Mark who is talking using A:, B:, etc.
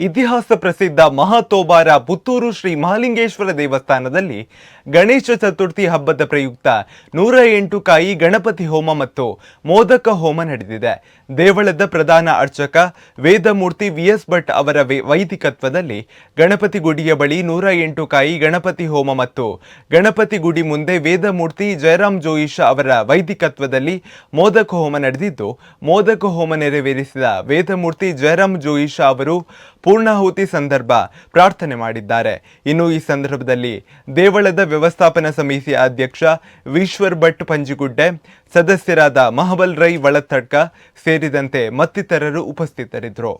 A: ಇತಿಹಾಸ ಪ್ರಸಿದ್ಧ ಮಹಾತೋಬಾರ ಪುತ್ತೂರು ಶ್ರೀ ಮಹಾಲಿಂಗೇಶ್ವರ ದೇವಸ್ಥಾನದಲ್ಲಿ ಗಣೇಶ ಚತುರ್ಥಿ ಹಬ್ಬದ ಪ್ರಯುಕ್ತ 108 ಕಾಯಿ ಗಣಪತಿ ಹೋಮ ಮತ್ತು ಮೋದಕ ಹೋಮ ನಡೆದಿದೆ. ದೇವಳದ ಪ್ರಧಾನ ಅರ್ಚಕ ವೇದಮೂರ್ತಿ ವಿಎಸ್ ಭಟ್ ಅವರ ವೈದಿಕತ್ವದಲ್ಲಿ ಗಣಪತಿ ಗುಡಿಯ ಬಳಿ 108 ಕಾಯಿ ಗಣಪತಿ ಹೋಮ ಮತ್ತು ಗಣಪತಿ ಗುಡಿ ಮುಂದೆ ವೇದಮೂರ್ತಿ ಜಯರಾಮ್ ಜೋಯಿಷ ಅವರ ವೈದಿಕತ್ವದಲ್ಲಿ ಮೋದಕ ಹೋಮ ನಡೆದಿದ್ದು, ಮೋದಕ ಹೋಮ ನೆರವೇರಿಸಿದ ವೇದಮೂರ್ತಿ ಜಯರಾಮ್ ಜೋಯಿಷ ಅವರು ಪೂರ್ಣಾಹುತಿ ಸಂದರ್ಭ ಪ್ರಾರ್ಥನೆ ಮಾಡಿದ್ದಾರೆ. ಇನ್ನು ಈ ಸಂದರ್ಭದಲ್ಲಿ ದೇವಳದ ವ್ಯವಸ್ಥಾಪನಾ ಸಮಿತಿಯ ಅಧ್ಯಕ್ಷ ಈಶ್ವರ್ ಭಟ್ ಪಂಜಿಗುಡ್ಡೆ, ಸದಸ್ಯರಾದ ಮಹಬಲ್ ರೈ ವಳತ್ತಡ್ಕ ಸೇರಿದಂತೆ ಮತ್ತಿತರರು ಉಪಸ್ಥಿತರಿದ್ದರು.